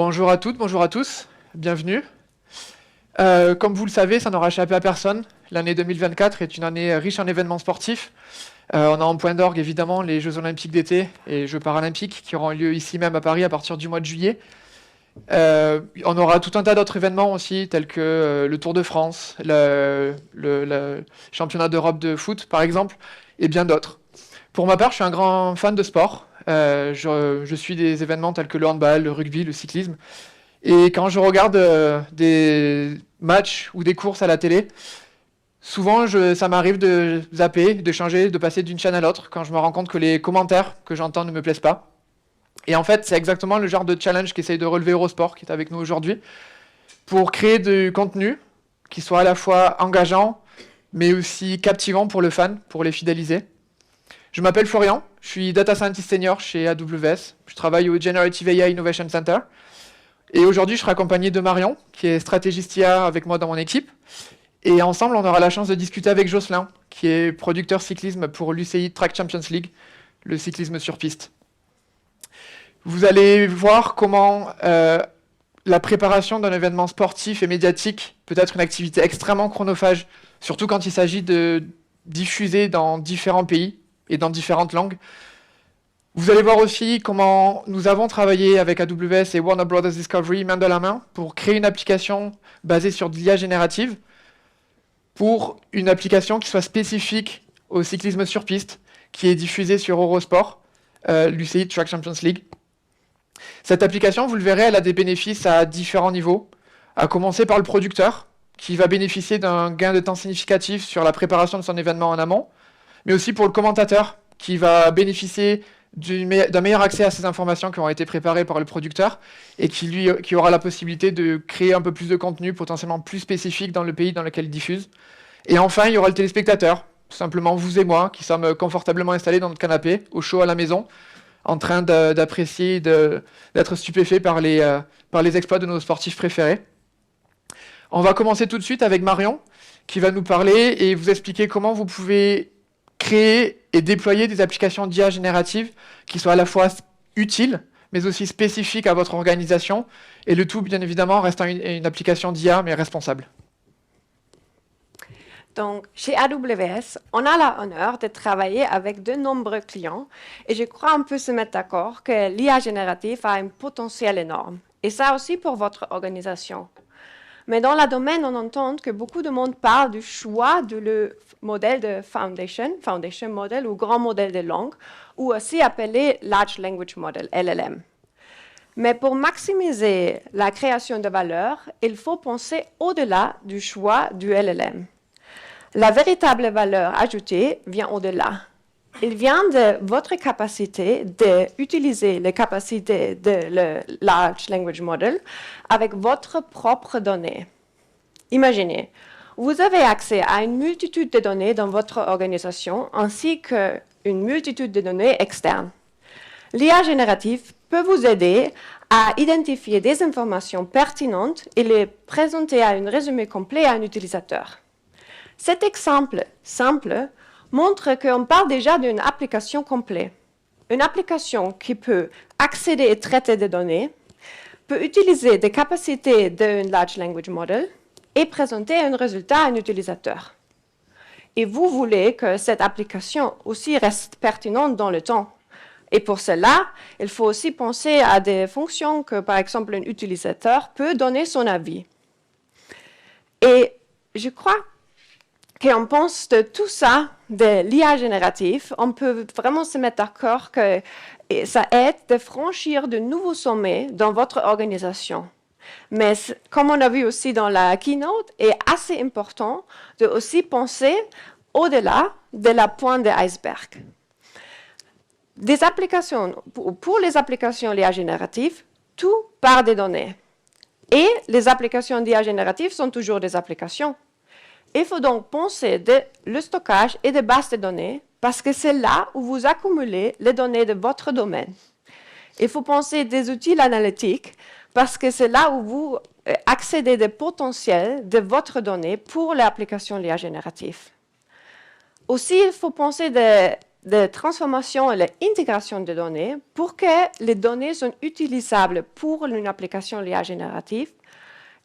Bonjour à toutes, bonjour à tous, bienvenue. Comme vous le savez, ça n'aura échappé à personne. L'année 2024 est une année riche en événements sportifs. On a en point d'orgue évidemment les Jeux Olympiques d'été et Jeux Paralympiques qui auront lieu ici même à Paris à partir du mois de juillet. On aura tout un tas d'autres événements aussi, tels que le Tour de France, le championnat d'Europe de foot par exemple, et bien d'autres. Pour ma part, je suis un grand fan de sport. Je suis des événements tels que le handball, le rugby, le cyclisme. Et quand je regarde des matchs ou des courses à la télé, souvent ça m'arrive de zapper, de changer, de passer d'une chaîne à l'autre quand je me rends compte que les commentaires que j'entends ne me plaisent pas. Et en fait, c'est exactement le genre de challenge qu'essaye de relever Eurosport, qui est avec nous aujourd'hui, pour créer du contenu qui soit à la fois engageant, mais aussi captivant pour le fan, pour les fidéliser. Je m'appelle Florian, je suis Data Scientist Senior chez AWS. Je travaille au Generative AI Innovation Center. Et aujourd'hui, je serai accompagné de Marion, qui est stratégiste IA avec moi dans mon équipe. Et ensemble, on aura la chance de discuter avec Jocelyn, qui est producteur cyclisme pour l'UCI Track Champions League, le cyclisme sur piste. Vous allez voir comment la préparation d'un événement sportif et médiatique peut être une activité extrêmement chronophage, surtout quand il s'agit de diffuser dans différents pays et dans différentes langues. Vous allez voir aussi comment nous avons travaillé avec AWS et Warner Bros. Discovery main dans la main pour créer une application basée sur de l'IA générative pour une application qui soit spécifique au cyclisme sur piste, qui est diffusée sur Eurosport, l'UCI Track Champions League. Cette application, vous le verrez, elle a des bénéfices à différents niveaux, à commencer par le producteur, qui va bénéficier d'un gain de temps significatif sur la préparation de son événement en amont, mais aussi pour le commentateur, qui va bénéficier d'un meilleur accès à ces informations qui ont été préparées par le producteur et qui aura la possibilité de créer un peu plus de contenu potentiellement plus spécifique dans le pays dans lequel il diffuse. Et enfin, il y aura le téléspectateur, tout simplement vous et moi, qui sommes confortablement installés dans notre canapé, au chaud à la maison, en train d'apprécier, d'être stupéfaits par les exploits de nos sportifs préférés. On va commencer tout de suite avec Marion, qui va nous parler et vous expliquer comment vous pouvez créer et déployer des applications d'IA génératives qui soient à la fois utiles, mais aussi spécifiques à votre organisation, et le tout, bien évidemment, restant une application d'IA, mais responsable. Donc, chez AWS, on a l'honneur de travailler avec de nombreux clients, et je crois qu'on peut se mettre d'accord que l'IA générative a un potentiel énorme, et ça aussi pour votre organisation. Mais dans le domaine, on entend que beaucoup de monde parle du choix du modèle de foundation model ou grand modèle de langue, ou aussi appelé Large Language Model, LLM. Mais pour maximiser la création de valeur, il faut penser au-delà du choix du LLM. La véritable valeur ajoutée vient au-delà. Il vient de votre capacité d'utiliser les capacités de le Large Language Model avec votre propre donnée. Imaginez, vous avez accès à une multitude de données dans votre organisation ainsi qu'une multitude de données externes. L'IA générative peut vous aider à identifier des informations pertinentes et les présenter à un résumé complet à un utilisateur. Cet exemple simple montre qu'on parle déjà d'une application complète. Une application qui peut accéder et traiter des données, peut utiliser des capacités d'un Large Language Model et présenter un résultat à un utilisateur. Et vous voulez que cette application aussi reste pertinente dans le temps. Et pour cela, il faut aussi penser à des fonctions que, par exemple, un utilisateur peut donner son avis. Et je crois qu'on pense de tout ça, de l'IA générative, on peut vraiment se mettre d'accord que ça aide de franchir de nouveaux sommets dans votre organisation. Mais comme on a vu aussi dans la keynote, il est assez important de aussi penser au-delà de la pointe de l'iceberg. Pour les applications d'IA générative, tout part des données. Et les applications d'IA générative sont toujours des applications. Il faut donc penser le stockage et des bases de données parce que c'est là où vous accumulez les données de votre domaine. Il faut penser des outils analytiques parce que c'est là où vous accédez des potentiels de votre donnée pour l'application d'IA générative. Aussi, il faut penser de transformation et l'intégration des données pour que les données soient utilisables pour une application l'IA générative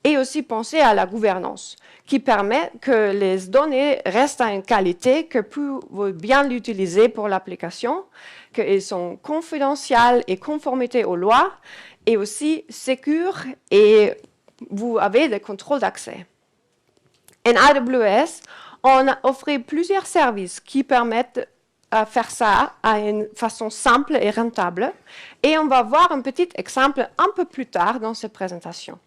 et aussi penser à la gouvernance qui permet que les données restent à une qualité que vous bien l'utiliser pour l'application, qu'elles sont confidentielles et conformité aux lois et aussi sécures et vous avez des contrôles d'accès. En AWS, on a offert plusieurs services qui permettent de faire ça à une façon simple et rentable. Et on va voir un petit exemple un peu plus tard dans cette présentation.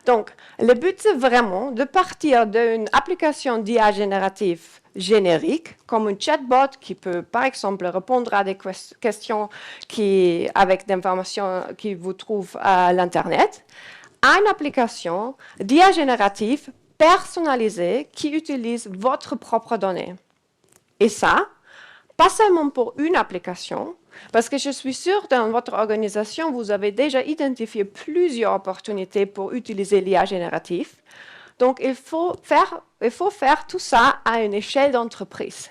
Donc, le but, c'est vraiment de partir d'une application d'IA générative générique, comme un chatbot qui peut, par exemple, répondre à des questions avec des informations qui vous trouvent à l'Internet, à une application d'IA générative personnalisée qui utilise votre propre donnée. Et ça, pas seulement pour une application, parce que je suis sûre que dans votre organisation, vous avez déjà identifié plusieurs opportunités pour utiliser l'IA générative. Donc, il faut faire tout ça à une échelle d'entreprise.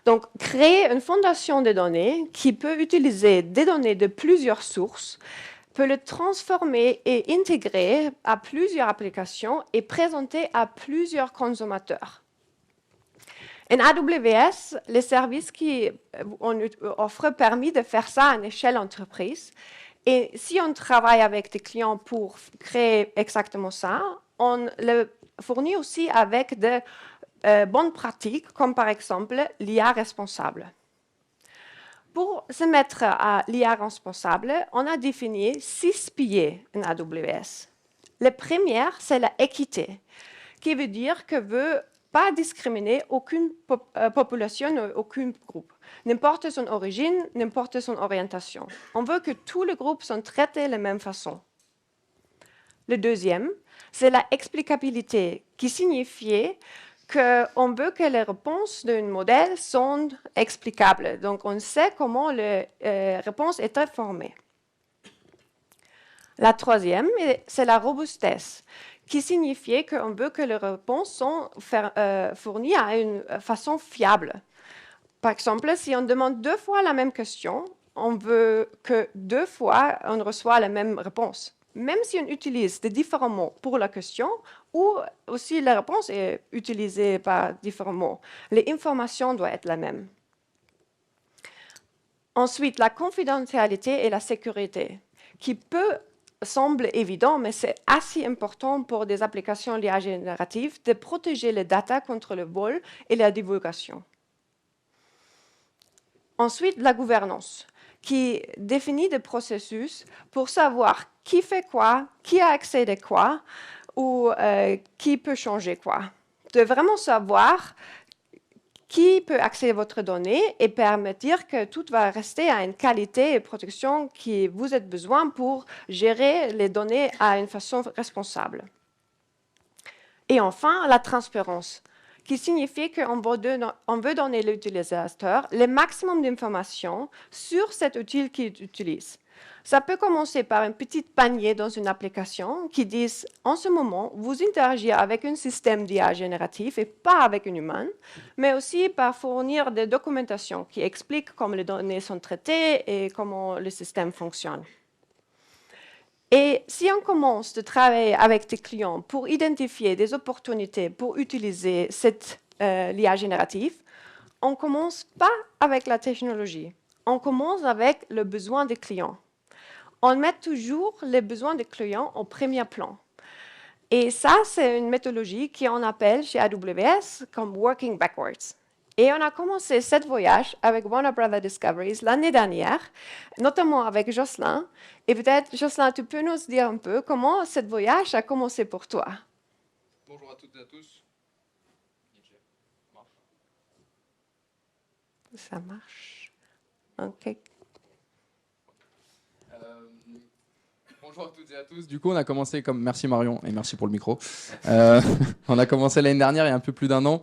Donc, créer une fondation de données qui peut utiliser des données de plusieurs sources, peut les transformer et intégrer à plusieurs applications et présenter à plusieurs consommateurs. En AWS, les services qu'on offre permettent de faire ça à une échelle entreprise. Et si on travaille avec des clients pour créer exactement ça, on le fournit aussi avec de bonnes pratiques, comme par exemple l'IA responsable. Pour se mettre à l'IA responsable, on a défini 6 piliers en AWS. Le premier, c'est l'équité, qui veut dire que veut pas discriminer aucune population, aucun groupe, n'importe son origine, n'importe son orientation. On veut que tous les groupes soient traités de la même façon. Le deuxième, c'est l'explicabilité, qui signifie qu'on veut que les réponses d'un modèle sont explicables. Donc, on sait comment les réponses étaient formées. La troisième, c'est la robustesse, qui signifie qu'on veut que les réponses soient fournies à une façon fiable. Par exemple, si on demande 2 fois la même question, on veut que 2 fois on reçoit la même réponse. Même si on utilise des différents mots pour la question, ou aussi la réponse est utilisée par différents mots, les informations doivent être les mêmes. Ensuite, la confidentialité et la sécurité, qui peut sembler évident, mais c'est assez important pour des applications d'IA génératives de protéger les data contre le vol et la divulgation. Ensuite, la gouvernance, qui définit des processus pour savoir qui fait quoi, qui a accès à quoi, ou qui peut changer quoi. De vraiment savoir qui peut accéder à votre donnée et permettre que tout va rester à une qualité et protection que vous avez besoin pour gérer les données à une façon responsable. Et enfin, la transparence, qui signifie qu'on veut donner à l'utilisateur le maximum d'informations sur cet outil qu'il utilise. Ça peut commencer par un petit panier dans une application qui dit « En ce moment, vous interagissez avec un système d'IA génératif et pas avec un humain », mais aussi par fournir des documentations qui expliquent comment les données sont traitées et comment le système fonctionne. Et si on commence de travailler avec des clients pour identifier des opportunités pour utiliser cette l'IA générative, on ne commence pas avec la technologie, on commence avec le besoin des clients. On met toujours les besoins des clients au premier plan. Et ça, c'est une méthodologie qu'on appelle chez AWS comme Working Backwards. Et on a commencé ce voyage avec Warner Brothers Discoveries l'année dernière, notamment avec Jocelyn. Et peut-être, Jocelyn, tu peux nous dire un peu comment ce voyage a commencé pour toi? Bonjour à toutes et à tous. Ça marche. OK. Bonjour à toutes et à tous. Du coup, on a commencé comme... Merci Marion et merci pour le micro. On a commencé l'année dernière, il y a un peu plus d'1 an,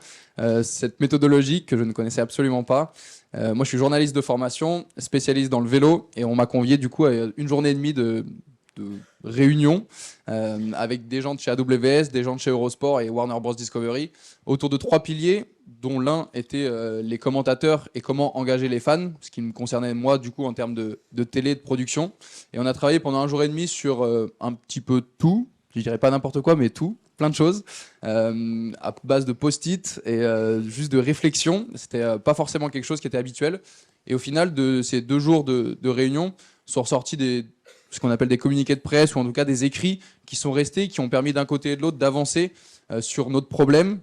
cette méthodologie que je ne connaissais absolument pas. Moi, je suis journaliste de formation, spécialiste dans le vélo, et on m'a convié du coup à 1 journée et demie de réunion avec des gens de chez AWS, des gens de chez Eurosport et Warner Bros. Discovery, autour de 3 piliers, dont l'un était les commentateurs et comment engager les fans, ce qui me concernait moi du coup en termes de télé, de production. Et on a travaillé pendant 1 jour et demi sur un petit peu tout, je dirais pas n'importe quoi, mais tout, plein de choses, à base de post-it et juste de réflexion. C'était pas forcément quelque chose qui était habituel. Et au final, de ces 2 jours de réunion, sont ressortis ce qu'on appelle des communiqués de presse, ou en tout cas des écrits qui sont restés, qui ont permis d'un côté et de l'autre d'avancer sur notre problème,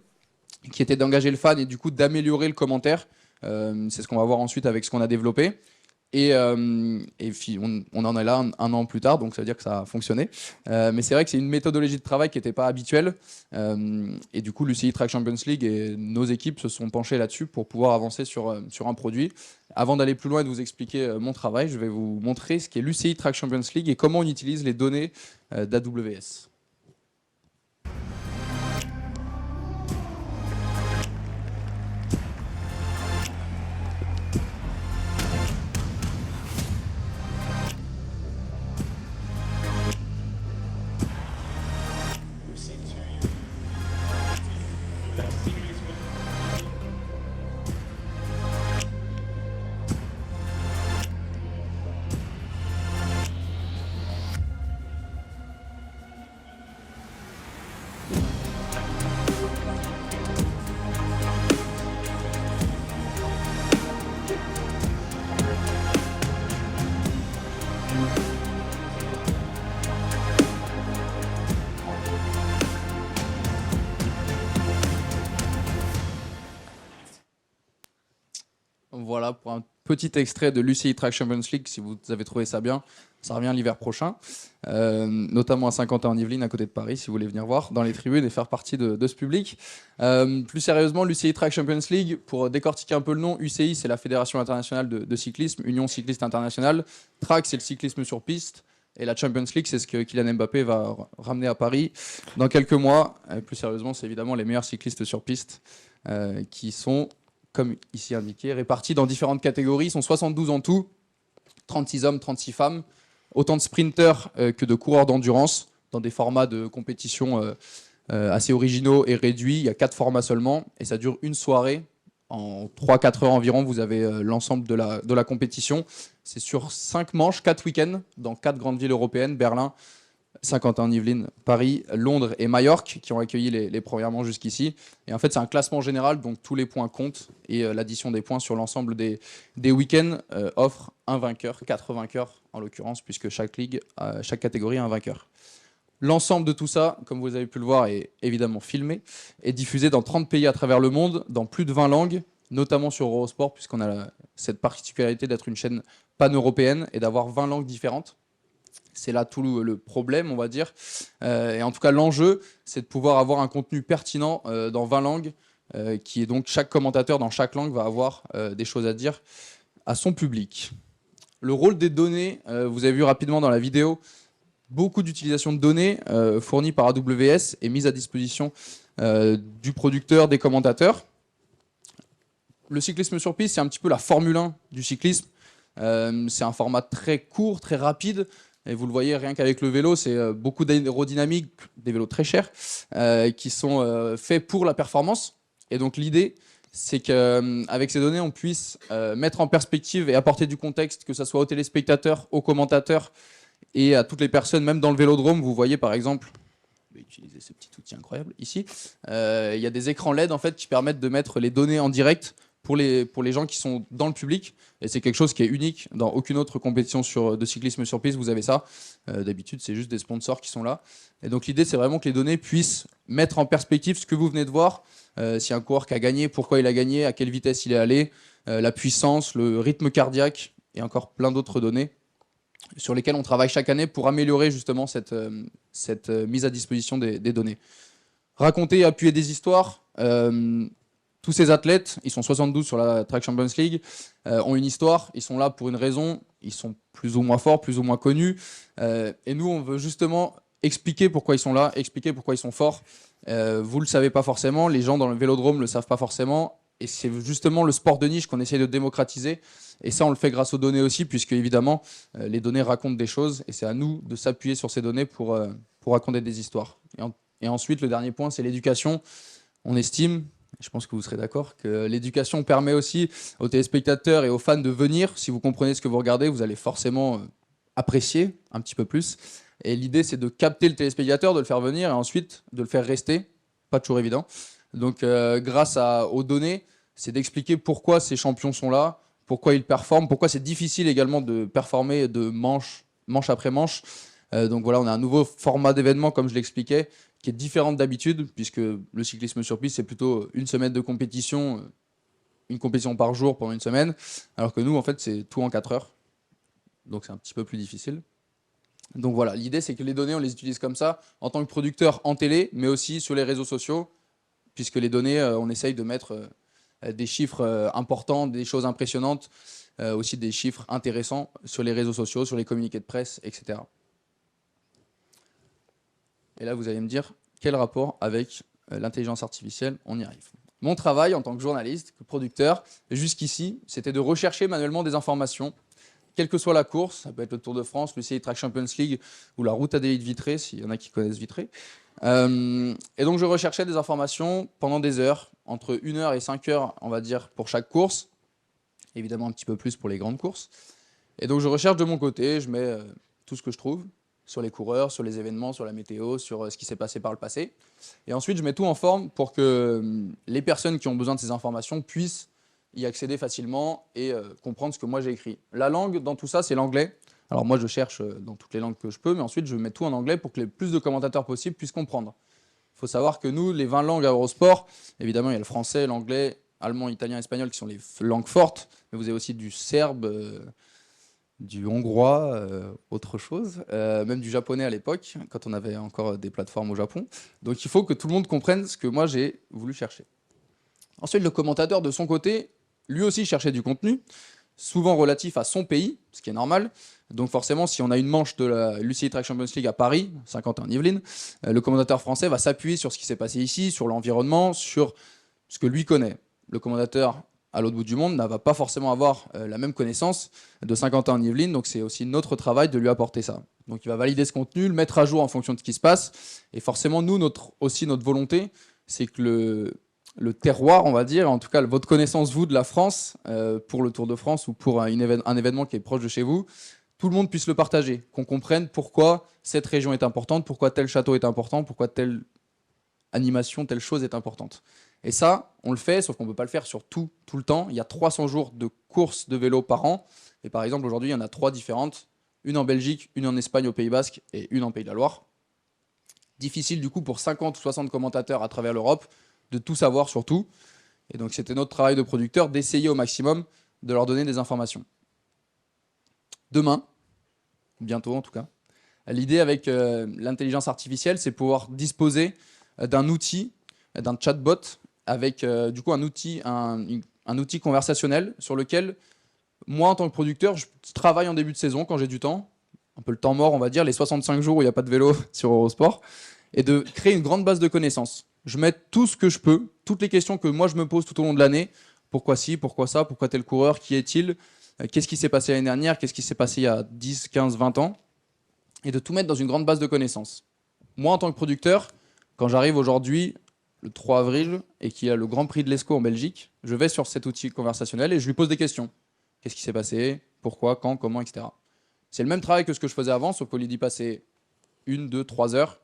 qui était d'engager le fan et du coup d'améliorer le commentaire. C'est ce qu'on va voir ensuite avec ce qu'on a développé. Et on en est là un an plus tard, donc ça veut dire que ça a fonctionné. Mais c'est vrai que c'est une méthodologie de travail qui n'était pas habituelle. Et du coup, l'UCI Track Champions League et nos équipes se sont penchées là-dessus pour pouvoir avancer sur un produit. Avant d'aller plus loin et de vous expliquer mon travail, je vais vous montrer ce qu'est l'UCI Track Champions League et comment on utilise les données d'AWS. Voilà pour un petit extrait de l'UCI Track Champions League, si vous avez trouvé ça bien. Ça revient l'hiver prochain, notamment à Saint-Quentin-en-Yvelines, à côté de Paris, si vous voulez venir voir dans les tribunes et faire partie de ce public. Plus sérieusement, l'UCI Track Champions League, pour décortiquer un peu le nom, UCI, c'est la Fédération internationale de cyclisme, Union cycliste internationale. Track, c'est le cyclisme sur piste. Et la Champions League, c'est ce que Kylian Mbappé va ramener à Paris dans quelques mois. Plus sérieusement, c'est évidemment les meilleurs cyclistes sur piste qui sont, comme ici indiqué, répartis dans différentes catégories. Ils sont 72 en tout, 36 hommes, 36 femmes. Autant de sprinters que de coureurs d'endurance, dans des formats de compétition assez originaux et réduits. Il y a 4 formats seulement, et ça dure une soirée. En 3-4 heures environ, vous avez l'ensemble de la compétition. C'est sur 5 manches, 4 week-ends, dans 4 grandes villes européennes, Berlin, Saint-Quentin-en-Yvelines, Paris, Londres et Majorque, qui ont accueilli les premières manches jusqu'ici. Et en fait, c'est un classement général, donc tous les points comptent, et l'addition des points sur l'ensemble des week-ends offre un vainqueur, 4 vainqueurs en l'occurrence, puisque chaque catégorie a un vainqueur. L'ensemble de tout ça, comme vous avez pu le voir, est évidemment filmé, est diffusé dans 30 pays à travers le monde, dans plus de 20 langues, notamment sur Eurosport, puisqu'on a cette particularité d'être une chaîne pan-européenne et d'avoir 20 langues différentes. C'est là tout le problème, on va dire. Et en tout cas, l'enjeu, c'est de pouvoir avoir un contenu pertinent dans 20 langues, qui est donc chaque commentateur dans chaque langue va avoir des choses à dire à son public. Le rôle des données, vous avez vu rapidement dans la vidéo, beaucoup d'utilisation de données fournies par AWS et mises à disposition du producteur, des commentateurs. Le cyclisme sur piste, c'est un petit peu la Formule 1 du cyclisme. C'est un format très court, très rapide. Et vous le voyez, rien qu'avec le vélo, c'est beaucoup d'aérodynamique, des vélos très chers, qui sont faits pour la performance. Et donc l'idée, c'est qu'avec ces données, on puisse mettre en perspective et apporter du contexte, que ce soit aux téléspectateurs, aux commentateurs et à toutes les personnes, même dans le vélodrome. Vous voyez par exemple, je vais utiliser ce petit outil incroyable ici, il y a des écrans LED en fait, qui permettent de mettre les données en direct pour les gens qui sont dans le public. Et c'est quelque chose qui est unique dans aucune autre compétition de cyclisme sur piste. Vous avez ça. D'habitude, c'est juste des sponsors qui sont là. Et donc l'idée, c'est vraiment que les données puissent mettre en perspective ce que vous venez de voir. Si un coureur qui a gagné, pourquoi il a gagné, à quelle vitesse il est allé, la puissance, le rythme cardiaque et encore plein d'autres données sur lesquelles on travaille chaque année pour améliorer justement cette mise à disposition des données. Raconter et appuyer des histoires. Tous ces athlètes, ils sont 72 sur la Track Champions League, ont une histoire, ils sont là pour une raison, ils sont plus ou moins forts, plus ou moins connus. Et nous, on veut justement expliquer pourquoi ils sont là, expliquer pourquoi ils sont forts. Vous ne le savez pas forcément, les gens dans le vélodrome ne le savent pas forcément. Et c'est justement le sport de niche qu'on essaie de démocratiser. Et ça, on le fait grâce aux données aussi, puisque évidemment, les données racontent des choses. Et c'est à nous de s'appuyer sur ces données pour raconter des histoires. Et ensuite, le dernier point, c'est l'éducation. On estime, je pense que vous serez d'accord, que l'éducation permet aussi aux téléspectateurs et aux fans de venir. Si vous comprenez ce que vous regardez, vous allez forcément apprécier un petit peu plus. Et l'idée, c'est de capter le téléspectateur, de le faire venir et ensuite de le faire rester. Pas toujours évident. Donc, grâce aux données, c'est d'expliquer pourquoi ces champions sont là, pourquoi ils performent, pourquoi c'est difficile également de performer de manche après manche. Donc voilà, on a un nouveau format d'événement, comme je l'expliquais, qui est différent d'habitude, puisque le cyclisme sur piste, c'est plutôt une semaine de compétition, une compétition par jour pendant une semaine, alors que nous, en fait, c'est tout en 4 heures. Donc c'est un petit peu plus difficile. Donc voilà, l'idée, c'est que les données, on les utilise comme ça, en tant que producteur en télé, mais aussi sur les réseaux sociaux, puisque les données, on essaye de mettre des chiffres importants, des choses impressionnantes, aussi des chiffres intéressants sur les réseaux sociaux, sur les communiqués de presse, etc. Et là, vous allez me dire, quel rapport avec l'intelligence artificielle? On y arrive. Mon travail en tant que journaliste, que producteur, jusqu'ici, c'était de rechercher manuellement des informations, quelle que soit la course, ça peut être le Tour de France, l'UCI Track Champions League ou la route Adélie-Vitré, s'il y en a qui connaissent Vitré. Et donc je recherchais des informations pendant des heures, entre 1 heure et 5 heures, on va dire, pour chaque course, évidemment un petit peu plus pour les grandes courses. Et donc je recherche de mon côté, je mets tout ce que je trouve, sur les coureurs, sur les événements, sur la météo, sur ce qui s'est passé par le passé. Et ensuite je mets tout en forme pour que les personnes qui ont besoin de ces informations puissent y accéder facilement et comprendre ce que moi j'ai écrit. La langue dans tout ça, c'est l'anglais. Alors moi je cherche dans toutes les langues que je peux, mais ensuite je mets tout en anglais pour que le plus de commentateurs possible puissent comprendre. Il faut savoir que nous, les 20 langues à Eurosport, évidemment il y a le français, l'anglais, allemand, italien, espagnol qui sont les langues fortes, mais vous avez aussi du serbe, du hongrois, autre chose, même du japonais à l'époque, quand on avait encore des plateformes au Japon. Donc il faut que tout le monde comprenne ce que moi j'ai voulu chercher. Ensuite, le commentateur de son côté, lui aussi cherchait du contenu, souvent relatif à son pays, ce qui est normal. Donc forcément, si on a une manche de la l'UCI Track Champions League à Paris, Saint-Quentin-en-Yvelines, le commentateur français va s'appuyer sur ce qui s'est passé ici, sur l'environnement, sur ce que lui connaît. Le commentateur à l'autre bout du monde ne va pas forcément avoir la même connaissance de Saint-Quentin-en-Yvelines, donc c'est aussi notre travail de lui apporter ça. Donc il va valider ce contenu, le mettre à jour en fonction de ce qui se passe, et forcément nous, notre volonté, c'est que le terroir, on va dire, en tout cas votre connaissance, vous, de la France, pour le Tour de France ou pour un événement qui est proche de chez vous, tout le monde puisse le partager, qu'on comprenne pourquoi cette région est importante, pourquoi tel château est important, pourquoi telle animation, telle chose est importante. Et ça, on le fait, sauf qu'on ne peut pas le faire sur tout le temps. Il y a 300 jours de courses de vélo par an. Et par exemple, aujourd'hui, il y en a 3 différentes. Une en Belgique, une en Espagne au Pays Basque et une en Pays de la Loire. Difficile du coup pour 50 ou 60 commentateurs à travers l'Europe de tout savoir sur tout. Et donc c'était notre travail de producteur d'essayer au maximum de leur donner des informations. Demain, bientôt en tout cas, l'idée avec l'intelligence artificielle, c'est pouvoir disposer d'un outil, d'un chatbot, avec du coup un outil conversationnel sur lequel moi en tant que producteur, je travaille en début de saison quand j'ai du temps, un peu le temps mort on va dire, les 65 jours où il n'y a pas de vélo sur Eurosport, et de créer une grande base de connaissances. Je mets tout ce que je peux, toutes les questions que moi je me pose tout au long de l'année. Pourquoi ci, pourquoi ça, pourquoi tel coureur, qui est-il, qu'est-ce qui s'est passé l'année dernière, qu'est-ce qui s'est passé il y a 10, 15, 20 ans, et de tout mettre dans une grande base de connaissances. Moi en tant que producteur, quand j'arrive aujourd'hui, le 3 avril, et qu'il y a le Grand Prix de l'Escaut en Belgique, je vais sur cet outil conversationnel et je lui pose des questions. Qu'est-ce qui s'est passé, pourquoi, quand, comment, etc. C'est le même travail que ce que je faisais avant, sauf qu'au lieu d'y passer 1, 2, 3 heures,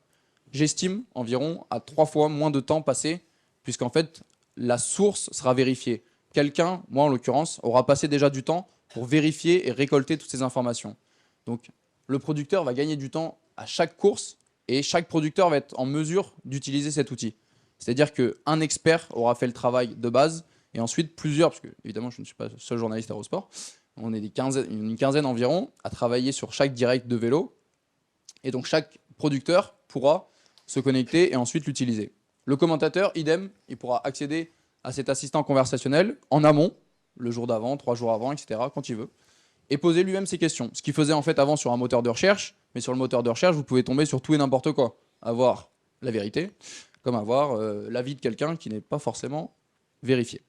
j'estime environ à 3 fois moins de temps passé, puisqu'en fait, la source sera vérifiée. Quelqu'un, moi en l'occurrence, aura passé déjà du temps pour vérifier et récolter toutes ces informations. Donc, le producteur va gagner du temps à chaque course et chaque producteur va être en mesure d'utiliser cet outil. C'est-à-dire qu'un expert aura fait le travail de base et ensuite plusieurs, parce que évidemment je ne suis pas le seul journaliste à Eurosport, on est une quinzaine environ à travailler sur chaque direct de vélo et donc chaque producteur pourra se connecter et ensuite l'utiliser. Le commentateur, idem, il pourra accéder à cet assistant conversationnel en amont, le jour d'avant, 3 jours avant, etc., quand il veut, et poser lui-même ses questions. Ce qu'il faisait en fait avant sur un moteur de recherche, mais sur le moteur de recherche, vous pouvez tomber sur tout et n'importe quoi. Avoir la vérité, comme avoir l'avis de quelqu'un qui n'est pas forcément vérifié.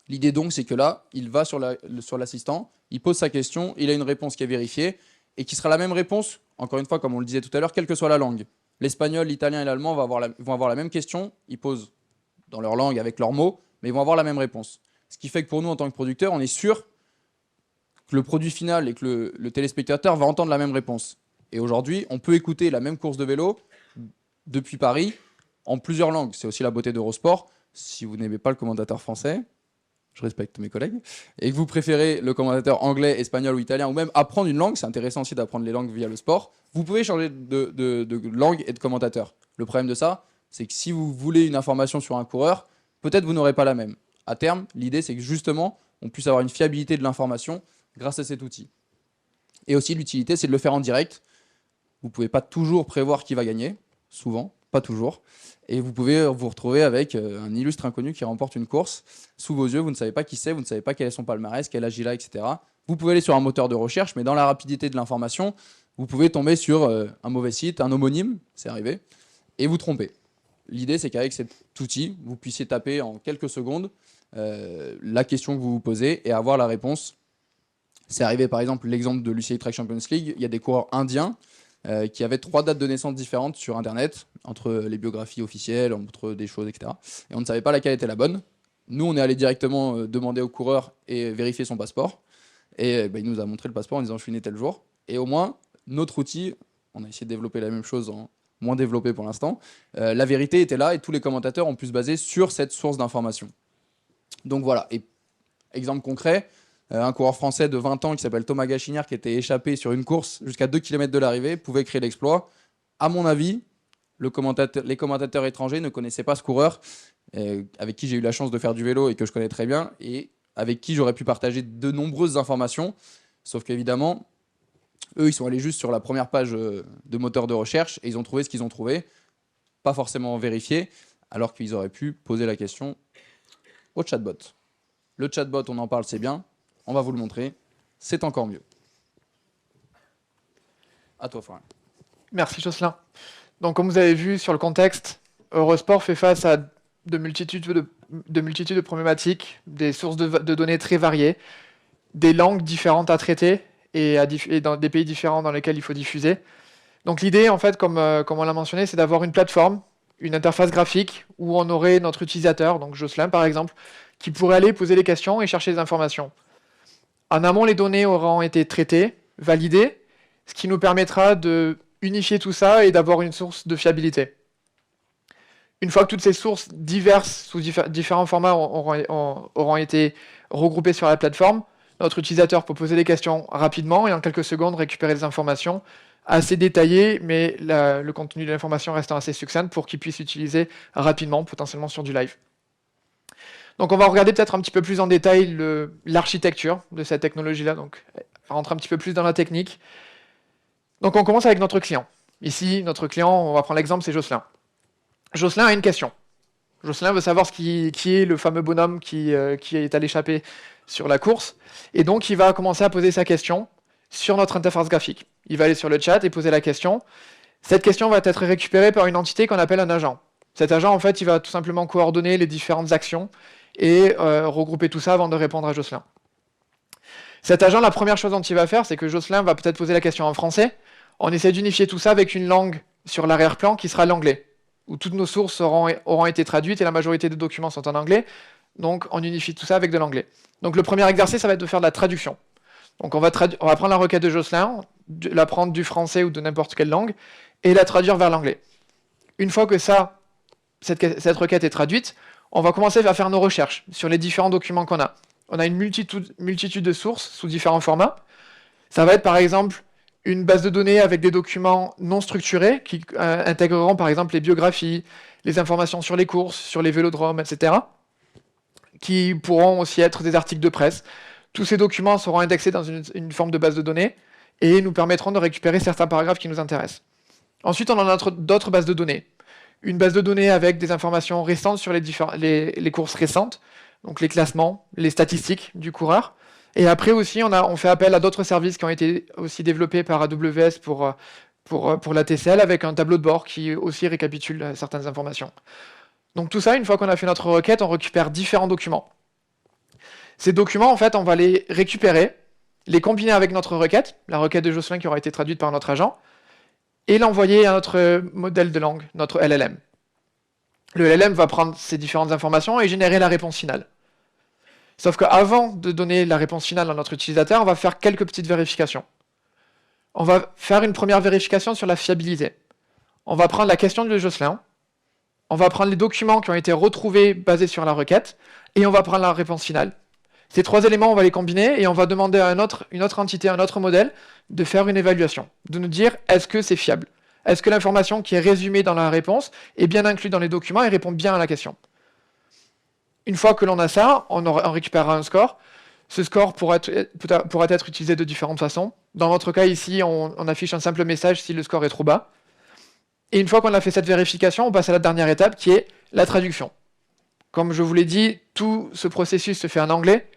L'idée donc, c'est que là, il va sur l'assistant, il pose sa question, il a une réponse qui est vérifiée, et qui sera la même réponse, encore une fois, comme on le disait tout à l'heure, quelle que soit la langue. L'espagnol, l'italien et l'allemand vont avoir la même question, ils posent dans leur langue avec leurs mots, mais ils vont avoir la même réponse. Ce qui fait que pour nous, en tant que producteurs, on est sûr que le produit final et que le téléspectateur va entendre la même réponse. Et aujourd'hui, on peut écouter la même course de vélo depuis Paris en plusieurs langues. C'est aussi la beauté d'Eurosport. Si vous n'aimez pas le commentateur français, je respecte mes collègues, et que vous préférez le commentateur anglais, espagnol ou italien, ou même apprendre une langue, c'est intéressant aussi d'apprendre les langues via le sport, vous pouvez changer de langue et de commentateur. Le problème de ça, c'est que si vous voulez une information sur un coureur, peut-être vous n'aurez pas la même. À terme, l'idée, c'est que justement, on puisse avoir une fiabilité de l'information grâce à cet outil. Et aussi, l'utilité, c'est de le faire en direct. Vous ne pouvez pas toujours prévoir qui va gagner, souvent, pas toujours. Et vous pouvez vous retrouver avec un illustre inconnu qui remporte une course sous vos yeux. Vous ne savez pas qui c'est, vous ne savez pas quel est son palmarès, quel âge il a, etc. Vous pouvez aller sur un moteur de recherche, mais dans la rapidité de l'information, vous pouvez tomber sur un mauvais site, un homonyme, c'est arrivé, et vous tromper. L'idée, c'est qu'avec cet outil, vous puissiez taper en quelques secondes la question que vous vous posez et avoir la réponse. C'est arrivé, par exemple, l'exemple de l'UCI Track Champions League. Il y a des coureurs indiens qui avaient 3 dates de naissance différentes sur Internet, entre les biographies officielles, entre des choses, etc. Et on ne savait pas laquelle était la bonne. Nous, on est allé directement demander au coureur et vérifier son passeport. Et il nous a montré le passeport en disant « je suis né tel jour ». Et au moins, notre outil, on a essayé de développer la même chose, moins développé pour l'instant, la vérité était là et tous les commentateurs ont pu se baser sur cette source d'information. Donc voilà, et exemple concret, un coureur français de 20 ans qui s'appelle Thomas Gachignard, qui était échappé sur une course jusqu'à 2 km de l'arrivée, pouvait créer l'exploit. À mon avis, les commentateurs étrangers ne connaissaient pas ce coureur, avec qui j'ai eu la chance de faire du vélo et que je connais très bien, et avec qui j'aurais pu partager de nombreuses informations. Sauf qu'évidemment, eux, ils sont allés juste sur la première page de moteur de recherche et ils ont trouvé ce qu'ils ont trouvé, pas forcément vérifié, alors qu'ils auraient pu poser la question au chatbot. Le chatbot, on en parle, c'est bien. On va vous le montrer. C'est encore mieux. À toi, Florian. Merci, Jocelyn. Donc, comme vous avez vu sur le contexte, Eurosport fait face à de multitudes de problématiques, des sources de données très variées, des langues différentes à traiter et dans des pays différents dans lesquels il faut diffuser. Donc, l'idée, en fait, comme on l'a mentionné, c'est d'avoir une plateforme, une interface graphique où on aurait notre utilisateur, donc Jocelyn par exemple, qui pourrait aller poser des questions et chercher des informations. En amont, les données auront été traitées, validées, ce qui nous permettra de unifier tout ça et d'avoir une source de fiabilité. Une fois que toutes ces sources diverses, sous différents formats, auront été regroupées sur la plateforme, notre utilisateur peut poser des questions rapidement et en quelques secondes récupérer des informations assez détaillées, mais le contenu de l'information restant assez succinct pour qu'il puisse l'utiliser rapidement, potentiellement sur du live. Donc on va regarder peut-être un petit peu plus en détail l'architecture de cette technologie-là, donc on va rentrer un petit peu plus dans la technique. Donc on commence avec notre client. Ici, notre client, on va prendre l'exemple, c'est Jocelyn. Jocelyn a une question. Jocelyn veut savoir qui est le fameux bonhomme qui est à l'échappée sur la course, et donc il va commencer à poser sa question sur notre interface graphique. Il va aller sur le chat et poser la question. Cette question va être récupérée par une entité qu'on appelle un agent. Cet agent, en fait, il va tout simplement coordonner les différentes actions et regrouper tout ça avant de répondre à Jocelyn. Cet agent, la première chose dont il va faire, c'est que Jocelyn va peut-être poser la question en français. On essaie d'unifier tout ça avec une langue sur l'arrière-plan qui sera l'anglais, où toutes nos sources auront été traduites et la majorité des documents sont en anglais. Donc, on unifie tout ça avec de l'anglais. Donc, le premier exercice, ça va être de faire de la traduction. Donc, on va prendre la requête de Jocelyn, la prendre du français ou de n'importe quelle langue, et la traduire vers l'anglais. Une fois que cette requête est traduite, on va commencer à faire nos recherches sur les différents documents qu'on a. On a une multitude de sources sous différents formats. Ça va être par exemple une base de données avec des documents non structurés qui intégreront par exemple les biographies, les informations sur les courses, sur les vélodromes, etc. qui pourront aussi être des articles de presse. Tous ces documents seront indexés dans une forme de base de données et nous permettront de récupérer certains paragraphes qui nous intéressent. Ensuite, on en a d'autres bases de données. Une base de données avec des informations récentes sur les courses récentes, donc les classements, les statistiques du coureur. Et après aussi, on fait appel à d'autres services qui ont été aussi développés par AWS pour la TCL avec un tableau de bord qui aussi récapitule certaines informations. Donc tout ça, une fois qu'on a fait notre requête, on récupère différents documents. Ces documents, en fait, on va les récupérer, les combiner avec notre requête, la requête de Jocelyn qui aura été traduite par notre agent, et l'envoyer à notre modèle de langue, notre LLM. Le LLM va prendre ces différentes informations et générer la réponse finale. Sauf qu'avant de donner la réponse finale à notre utilisateur, on va faire quelques petites vérifications. On va faire une première vérification sur la fiabilité. On va prendre la question de Jocelyn, on va prendre les documents qui ont été retrouvés basés sur la requête, et on va prendre la réponse finale. Ces 3 éléments, on va les combiner, et on va demander à une autre entité, un autre modèle, de faire une évaluation, de nous dire est-ce que c'est fiable? Est-ce que l'information qui est résumée dans la réponse est bien inclue dans les documents et répond bien à la question? Une fois que l'on a ça, on récupérera un score. Ce score pourra être utilisé de différentes façons. Dans notre cas ici, on affiche un simple message si le score est trop bas. Et une fois qu'on a fait cette vérification, on passe à la dernière étape qui est la traduction. Comme je vous l'ai dit, tout ce processus se fait en anglais.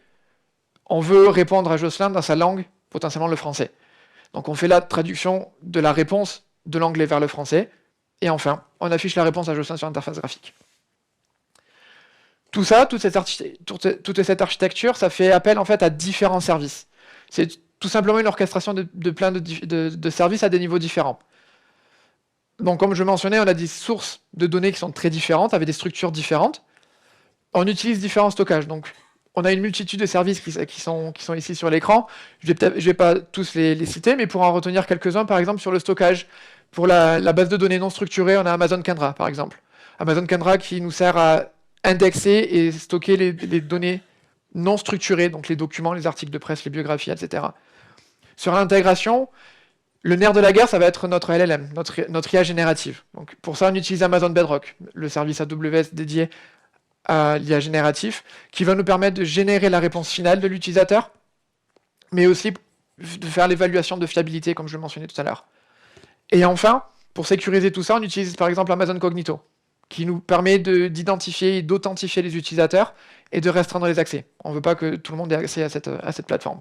On veut répondre à Jocelyn dans sa langue, potentiellement le français. Donc on fait la traduction de la réponse de l'anglais vers le français. Et enfin, on affiche la réponse à Jocelyn sur l'interface graphique. Tout ça, toute cette architecture, ça fait appel en fait à différents services. C'est tout simplement une orchestration de plein de services à des niveaux différents. Donc comme je mentionnais, on a des sources de données qui sont très différentes, avec des structures différentes. On utilise différents stockages. Donc on a une multitude de services qui sont ici sur l'écran. Je vais pas tous les citer, mais pour en retenir quelques-uns, par exemple sur le stockage. Pour la base de données non structurée, on a Amazon Kendra, par exemple. Amazon Kendra qui nous sert à indexer et stocker les données non structurées, donc les documents, les articles de presse, les biographies, etc. Sur l'intégration, le nerf de la guerre, ça va être notre LLM, notre IA générative. Donc pour ça, on utilise Amazon Bedrock, le service AWS dédié à l'IA génératif, qui va nous permettre de générer la réponse finale de l'utilisateur, mais aussi de faire l'évaluation de fiabilité, comme je le mentionnais tout à l'heure. Et enfin, pour sécuriser tout ça, on utilise par exemple Amazon Cognito, qui nous permet d'identifier et d'authentifier les utilisateurs et de restreindre les accès. On ne veut pas que tout le monde ait accès à cette plateforme.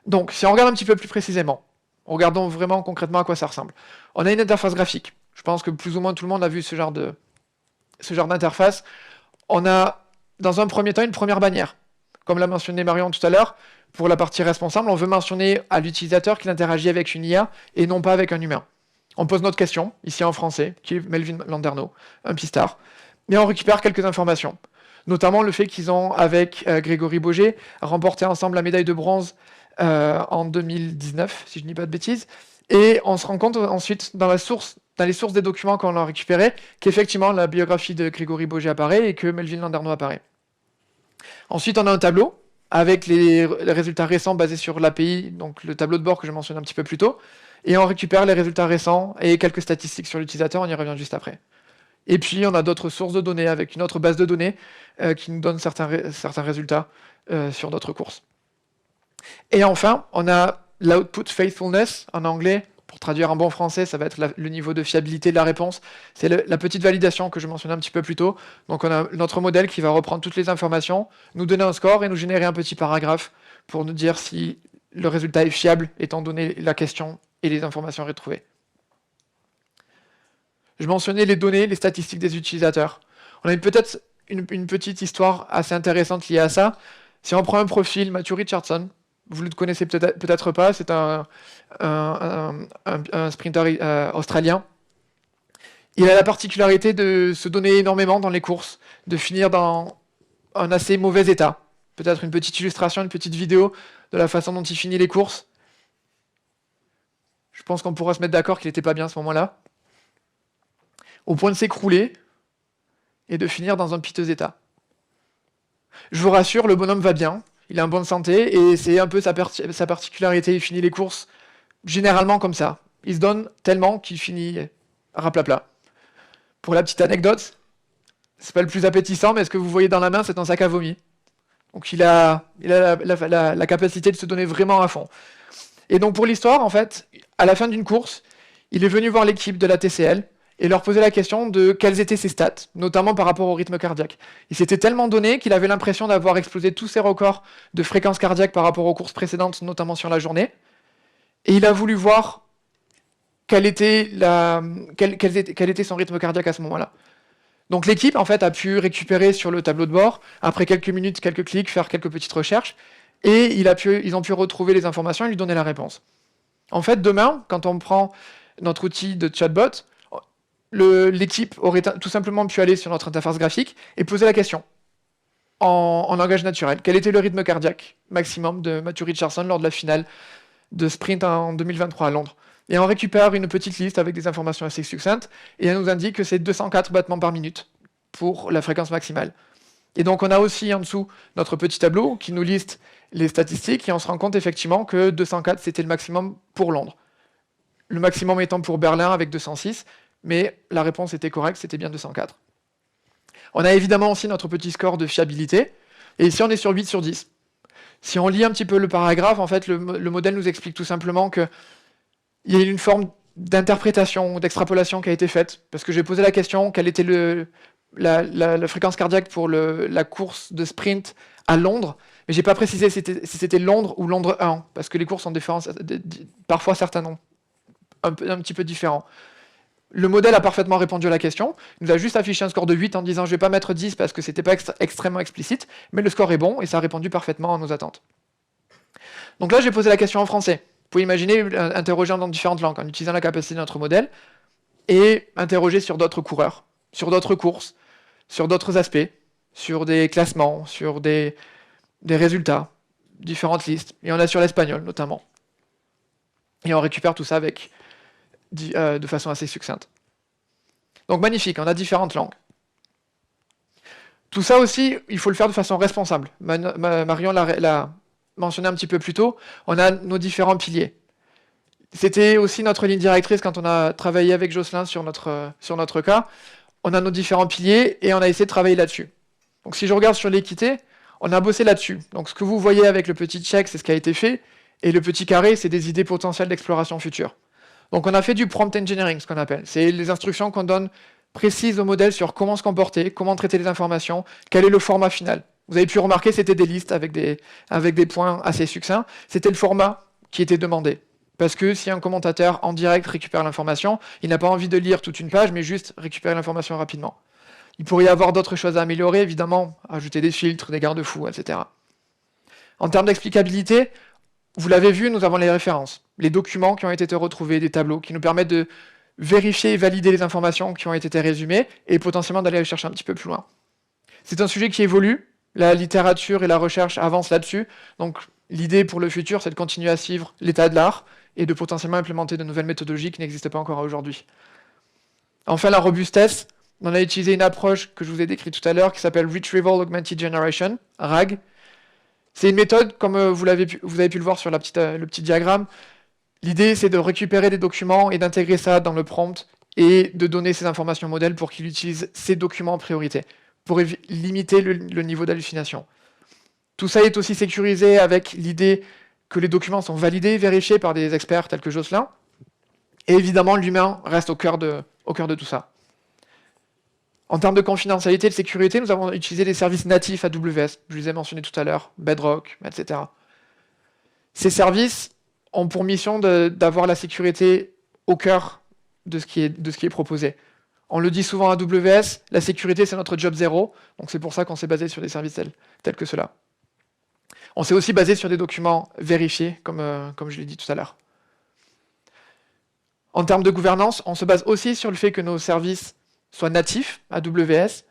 Donc, si on regarde un petit peu plus précisément, regardons vraiment concrètement à quoi ça ressemble. On a une interface graphique. Je pense que plus ou moins tout le monde a vu ce genre d'interface. On a, dans un premier temps, une première bannière. Comme l'a mentionné Marion tout à l'heure, pour la partie responsable, on veut mentionner à l'utilisateur qu'il interagit avec une IA et non pas avec un humain. On pose notre question, ici en français, qui est Melvin Landerneau, un pistard, mais on récupère quelques informations, notamment le fait qu'ils ont, avec Grégory Boger, remporté ensemble la médaille de bronze en 2019, si je ne dis pas de bêtises, et on se rend compte ensuite, dans les sources des documents qu'on a récupérés, qu'effectivement la biographie de Grégory Boger apparaît et que Melvin Landerneau apparaît. Ensuite, on a un tableau avec les résultats récents basés sur l'API, donc le tableau de bord que je mentionnais un petit peu plus tôt, et on récupère les résultats récents et quelques statistiques sur l'utilisateur, on y revient juste après. Et puis on a d'autres sources de données avec une autre base de données qui nous donne certains résultats sur d'autres courses. Et enfin, on a l'output faithfulness en anglais. Pour traduire en bon français, ça va être le niveau de fiabilité de la réponse. C'est la petite validation que je mentionnais un petit peu plus tôt. Donc on a notre modèle qui va reprendre toutes les informations, nous donner un score et nous générer un petit paragraphe pour nous dire si le résultat est fiable étant donné la question et les informations retrouvées. Je mentionnais les données, les statistiques des utilisateurs. On a peut-être une petite histoire assez intéressante liée à ça. Si on prend un profil, Matthew Richardson, vous ne le connaissez peut-être pas, c'est un sprinter australien. Il a la particularité de se donner énormément dans les courses, de finir dans un assez mauvais état. Peut-être une petite illustration, une petite vidéo de la façon dont il finit les courses. Je pense qu'on pourra se mettre d'accord qu'il n'était pas bien à ce moment-là. Au point de s'écrouler et de finir dans un piteux état. Je vous rassure, le bonhomme va bien, il est en bonne santé, et c'est un peu sa particularité, il finit les courses généralement comme ça. Il se donne tellement qu'il finit raplapla. Pour la petite anecdote, c'est pas le plus appétissant, mais ce que vous voyez dans la main, c'est un sac à vomi. Donc il a la capacité de se donner vraiment à fond. Et donc pour l'histoire, en fait, à la fin d'une course, il est venu voir l'équipe de la TCL et leur poser la question de quelles étaient ses stats, notamment par rapport au rythme cardiaque. Il s'était tellement donné qu'il avait l'impression d'avoir explosé tous ses records de fréquence cardiaque par rapport aux courses précédentes, notamment sur la journée. Et il a voulu voir quel était son rythme cardiaque à ce moment-là. Donc l'équipe en fait a pu récupérer sur le tableau de bord, après quelques minutes, quelques clics, faire quelques petites recherches, et ils ont pu retrouver les informations et lui donner la réponse. En fait, demain, quand on prend notre outil de chatbot, l'équipe aurait tout simplement pu aller sur notre interface graphique et poser la question en langage naturel. Quel était le rythme cardiaque maximum de Matthew Richardson lors de la finale de sprint en 2023 à Londres? Et on récupère une petite liste avec des informations assez succinctes, et elle nous indique que c'est 204 battements par minute pour la fréquence maximale. Et donc on a aussi en dessous notre petit tableau qui nous liste les statistiques, et on se rend compte effectivement que 204 c'était le maximum pour Londres. Le maximum étant pour Berlin avec 206, mais la réponse était correcte, c'était bien 204. On a évidemment aussi notre petit score de fiabilité, et ici on est sur 8 sur 10. Si on lit un petit peu le paragraphe, en fait le modèle nous explique tout simplement que il y a une forme d'interprétation, d'extrapolation qui a été faite, parce que j'ai posé la question, quelle était la fréquence cardiaque pour la course de sprint à Londres, mais j'ai pas précisé si c'était Londres ou Londres 1, parce que les courses sont différentes, parfois certains noms un petit peu différents. Le modèle a parfaitement répondu à la question, il nous a juste affiché un score de 8 en disant je vais pas mettre 10 parce que c'était pas extrêmement explicite, mais le score est bon et ça a répondu parfaitement à nos attentes. Donc là j'ai posé la question en français. Vous pouvez imaginer interroger dans différentes langues en utilisant la capacité de notre modèle et interroger sur d'autres coureurs, sur d'autres courses, sur d'autres aspects, sur des classements, sur des résultats, différentes listes. Et on a sur l'espagnol notamment. Et on récupère tout ça de façon assez succincte. Donc magnifique, on a différentes langues. Tout ça aussi, il faut le faire de façon responsable. Marion l'a mentionné un petit peu plus tôt, on a nos différents piliers. C'était aussi notre ligne directrice quand on a travaillé avec Jocelyn sur notre cas. On a nos différents piliers et on a essayé de travailler là-dessus. Donc si je regarde sur l'équité, on a bossé là-dessus. Donc ce que vous voyez avec le petit check, c'est ce qui a été fait, et le petit carré, c'est des idées potentielles d'exploration future. Donc on a fait du prompt engineering, ce qu'on appelle. C'est les instructions qu'on donne précises au modèle sur comment se comporter, comment traiter les informations, quel est le format final. Vous avez pu remarquer, c'était des listes avec des points assez succincts. C'était le format qui était demandé. Parce que si un commentateur en direct récupère l'information, il n'a pas envie de lire toute une page, mais juste récupérer l'information rapidement. Il pourrait y avoir d'autres choses à améliorer, évidemment, ajouter des filtres, des garde-fous, etc. En termes d'explicabilité, vous l'avez vu, nous avons les références, les documents qui ont été retrouvés, des tableaux qui nous permettent de vérifier et valider les informations qui ont été résumées et potentiellement d'aller les chercher un petit peu plus loin. C'est un sujet qui évolue, la littérature et la recherche avancent là-dessus, donc l'idée pour le futur, c'est de continuer à suivre l'état de l'art et de potentiellement implémenter de nouvelles méthodologies qui n'existent pas encore aujourd'hui. Enfin, la robustesse, on a utilisé une approche que je vous ai décrite tout à l'heure qui s'appelle Retrieval Augmented Generation, RAG. C'est une méthode, comme vous avez pu le voir sur le petit diagramme. L'idée, c'est de récupérer des documents et d'intégrer ça dans le prompt et de donner ces informations au modèle pour qu'il utilise ces documents en priorité, pour limiter le niveau d'hallucination. Tout ça est aussi sécurisé avec l'idée que les documents sont validés, vérifiés par des experts tels que Jocelyn. Et évidemment, l'humain reste au cœur de tout ça. En termes de confidentialité et de sécurité, nous avons utilisé des services natifs AWS, je les ai mentionnés tout à l'heure, Bedrock, etc. Ces services ont pour mission d'avoir la sécurité au cœur de ce qui est proposé. On le dit souvent à AWS, la sécurité c'est notre job zéro, donc c'est pour ça qu'on s'est basé sur des services tels que ceux-là. On s'est aussi basé sur des documents vérifiés, comme je l'ai dit tout à l'heure. En termes de gouvernance, on se base aussi sur le fait que nos services soient natifs, AWS,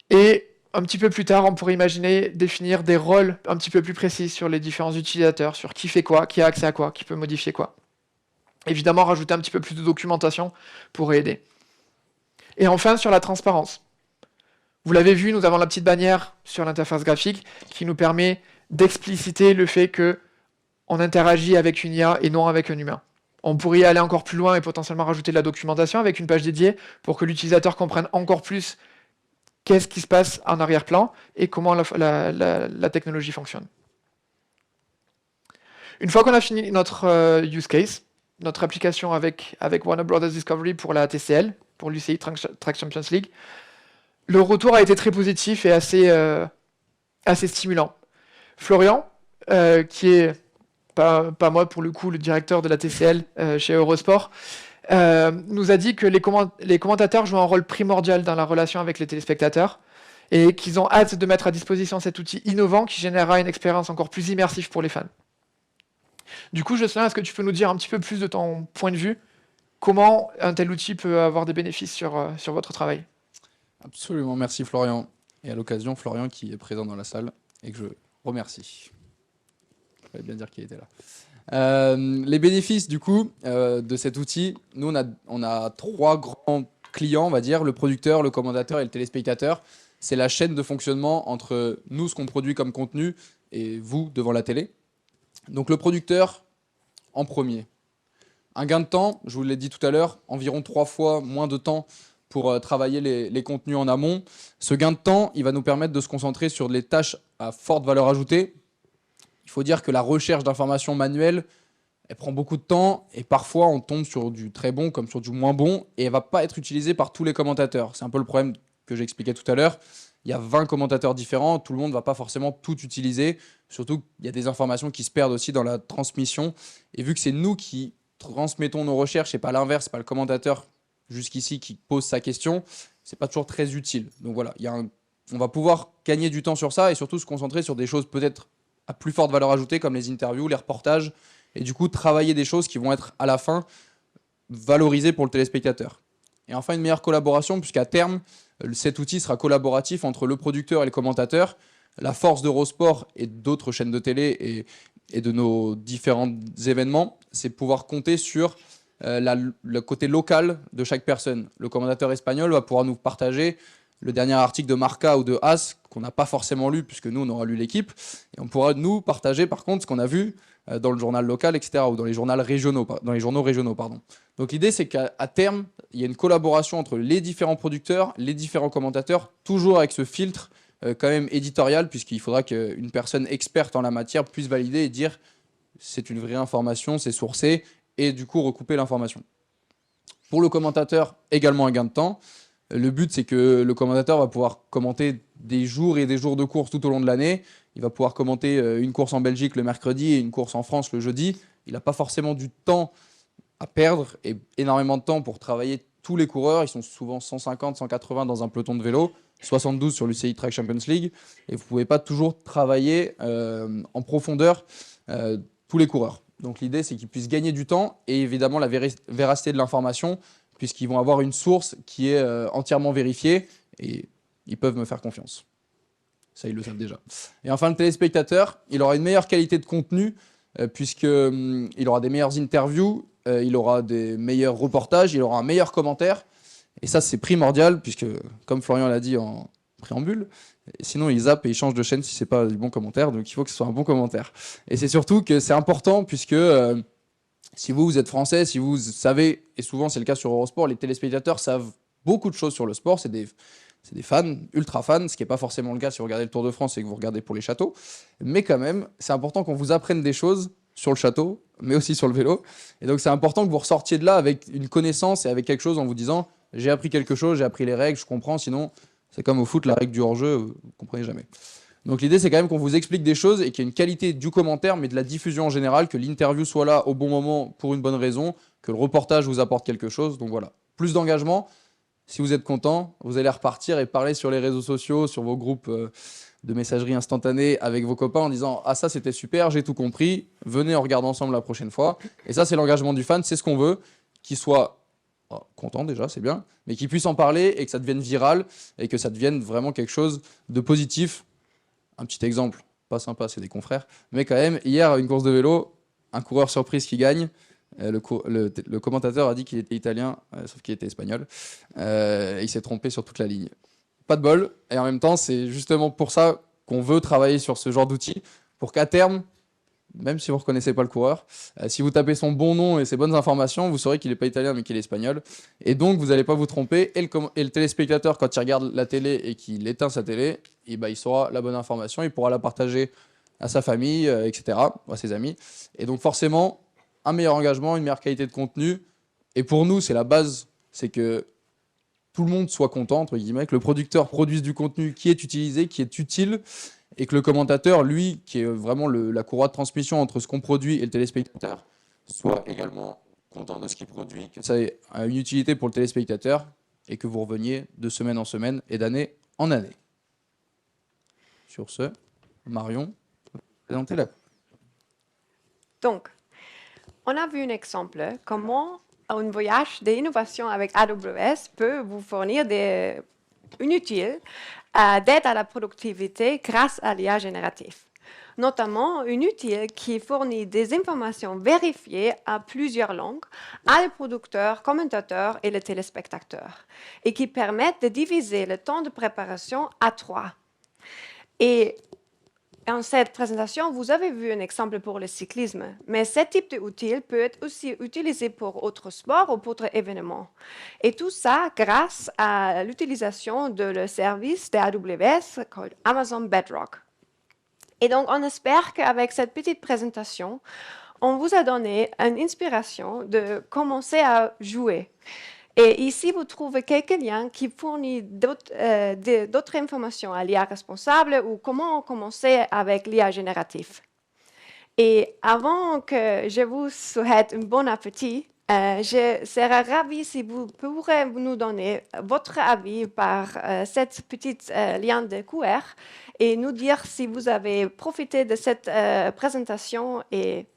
et un petit peu plus tard, on pourrait imaginer définir des rôles un petit peu plus précis sur les différents utilisateurs, sur qui fait quoi, qui a accès à quoi, qui peut modifier quoi. Évidemment, rajouter un petit peu plus de documentation pourrait aider. Et enfin, sur la transparence. Vous l'avez vu, nous avons la petite bannière sur l'interface graphique qui nous permet d'expliciter le fait qu'on interagit avec une IA et non avec un humain. On pourrait y aller encore plus loin et potentiellement rajouter de la documentation avec une page dédiée pour que l'utilisateur comprenne encore plus qu'est-ce qui se passe en arrière-plan et comment la technologie fonctionne. Une fois qu'on a fini notre use case, notre application avec Warner Bros. Discovery pour la TCL, pour l'UCI Track Champions League, le retour a été très positif et assez stimulant. Florian, qui est pas moi pour le coup, le directeur de la TCL chez Eurosport, nous a dit que les commentateurs jouent un rôle primordial dans la relation avec les téléspectateurs et qu'ils ont hâte de mettre à disposition cet outil innovant qui générera une expérience encore plus immersive pour les fans. Du coup, Jocelyn, est-ce que tu peux nous dire un petit peu plus de ton point de vue? Comment un tel outil peut avoir des bénéfices sur votre travail? Absolument, merci Florian. Et à l'occasion, Florian qui est présent dans la salle et que je remercie. Je vais bien dire qu'il était là. Les bénéfices du coup de cet outil, nous on a 3 grands clients, on va dire, le producteur, le commentateur et le téléspectateur. C'est la chaîne de fonctionnement entre nous, ce qu'on produit comme contenu, et vous devant la télé. Donc le producteur en premier. Un gain de temps, je vous l'ai dit tout à l'heure, environ 3 fois moins de temps pour travailler les contenus en amont. Ce gain de temps, il va nous permettre de se concentrer sur les tâches à forte valeur ajoutée. Il faut dire que la recherche d'informations manuelles, elle prend beaucoup de temps et parfois on tombe sur du très bon comme sur du moins bon et elle ne va pas être utilisée par tous les commentateurs. C'est un peu le problème que j'expliquais tout à l'heure. Il y a 20 commentateurs différents, tout le monde ne va pas forcément tout utiliser. Surtout qu'il y a des informations qui se perdent aussi dans la transmission. Et vu que c'est nous qui transmettons nos recherches et pas l'inverse, pas le commentateur jusqu'ici qui pose sa question, c'est pas toujours très utile. Donc voilà, on va pouvoir gagner du temps sur ça et surtout se concentrer sur des choses peut-être à plus forte valeur ajoutée comme les interviews, les reportages et du coup travailler des choses qui vont être à la fin valorisées pour le téléspectateur. Et enfin une meilleure collaboration puisqu'à terme cet outil sera collaboratif entre le producteur et le commentateur. La force d'Eurosport et d'autres chaînes de télé et de nos différents événements, c'est pouvoir compter sur le côté local de chaque personne. Le commentateur espagnol va pouvoir nous partager le dernier article de Marca ou de AS qu'on n'a pas forcément lu puisque nous on aura lu l'équipe et on pourra nous partager par contre ce qu'on a vu dans le journal local, etc. ou dans les journaux régionaux, pardon. Donc l'idée c'est qu'à terme il y a une collaboration entre les différents producteurs, les différents commentateurs, toujours avec ce filtre quand même éditorial puisqu'il faudra qu'une personne experte en la matière puisse valider et dire c'est une vraie information, c'est sourcé et du coup recouper l'information. Pour le commentateur, également un gain de temps. Le but, c'est que le commentateur va pouvoir commenter des jours et des jours de course tout au long de l'année. Il va pouvoir commenter une course en Belgique le mercredi et une course en France le jeudi. Il n'a pas forcément du temps à perdre et énormément de temps pour travailler tous les coureurs. Ils sont souvent 150, 180 dans un peloton de vélo, 72 sur l'UCI Track Champions League. Et vous ne pouvez pas toujours travailler en profondeur tous les coureurs. Donc l'idée, c'est qu'ils puissent gagner du temps et évidemment la véracité de l'information puisqu'ils vont avoir une source qui est entièrement vérifiée et ils peuvent me faire confiance. Ça, ils le savent déjà. Et enfin, le téléspectateur, il aura une meilleure qualité de contenu puisqu'il aura des meilleures interviews, il aura des meilleurs reportages, il aura un meilleur commentaire. Et ça, c'est primordial puisque, comme Florian l'a dit en préambule, sinon ils zappent et ils changent de chaîne si c'est pas du bon commentaire. Donc il faut que ce soit un bon commentaire. Et c'est surtout que c'est important puisque si vous êtes français, si vous savez, et souvent c'est le cas sur Eurosport, les téléspectateurs savent beaucoup de choses sur le sport. C'est des fans, ultra fans, ce qui n'est pas forcément le cas si vous regardez le Tour de France et que vous regardez pour les châteaux. Mais quand même, c'est important qu'on vous apprenne des choses sur le château, mais aussi sur le vélo. Et donc c'est important que vous ressortiez de là avec une connaissance et avec quelque chose en vous disant « j'ai appris quelque chose, j'ai appris les règles, je comprends, sinon c'est comme au foot, la règle du hors-jeu, vous ne comprenez jamais ». Donc l'idée, c'est quand même qu'on vous explique des choses et qu'il y ait une qualité du commentaire, mais de la diffusion en général, que l'interview soit là au bon moment pour une bonne raison, que le reportage vous apporte quelque chose. Donc voilà, plus d'engagement. Si vous êtes content, vous allez repartir et parler sur les réseaux sociaux, sur vos groupes de messagerie instantanée avec vos copains en disant « Ah ça, c'était super, j'ai tout compris, venez, on regarde ensemble la prochaine fois ». Et ça, c'est l'engagement du fan, c'est ce qu'on veut, qu'il soit content déjà, c'est bien, mais qu'il puisse en parler et que ça devienne viral et que ça devienne vraiment quelque chose de positif. Un petit exemple, pas sympa, c'est des confrères, mais quand même, hier, une course de vélo, un coureur surprise qui gagne, le commentateur a dit qu'il était italien, sauf qu'il était espagnol, et il s'est trompé sur toute la ligne. Pas de bol, et en même temps, c'est justement pour ça qu'on veut travailler sur ce genre d'outils, pour qu'à terme, même si vous ne reconnaissez pas le coureur, si vous tapez son bon nom et ses bonnes informations, vous saurez qu'il n'est pas italien mais qu'il est espagnol. Et donc, vous n'allez pas vous tromper. Et le téléspectateur, quand il regarde la télé et qu'il éteint sa télé, et il saura la bonne information, il pourra la partager à sa famille, etc., à ses amis. Et donc, forcément, un meilleur engagement, une meilleure qualité de contenu. Et pour nous, c'est la base, c'est que tout le monde soit content, entre guillemets, que le producteur produise du contenu qui est utilisé, qui est utile, et que le commentateur, lui, qui est vraiment la courroie de transmission entre ce qu'on produit et le téléspectateur, soit également content de ce qu'il produit. Ça a une utilité pour le téléspectateur et que vous reveniez de semaine en semaine et d'année en année. Sur ce, Marion, présentez la. Donc, on a vu un exemple comment un voyage d'innovation avec AWS peut vous fournir une utile d'aide à la productivité grâce à l'IA générative. Notamment une utile qui fournit des informations vérifiées à plusieurs langues à les producteurs, commentateurs et les téléspectateurs et qui permettent de diviser le temps de préparation à 3. Et en cette présentation, vous avez vu un exemple pour le cyclisme, mais ce type d'outil peut être aussi utilisé pour autres sports ou pour d'autres événements. Et tout ça grâce à l'utilisation de le service de AWS called Amazon Bedrock. Et donc, on espère qu'avec cette petite présentation, on vous a donné une inspiration de commencer à jouer. Et ici, vous trouvez quelques liens qui fournissent d'autres informations à l'IA responsable ou comment commencer avec l'IA générative. Et avant que je vous souhaite un bon appétit, je serais ravie si vous pourrez nous donner votre avis par cette petite lien de QR et nous dire si vous avez profité de cette présentation. Et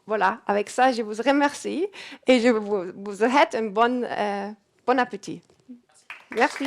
voilà, avec ça, je vous remercie et je vous souhaite un bon appétit. Merci.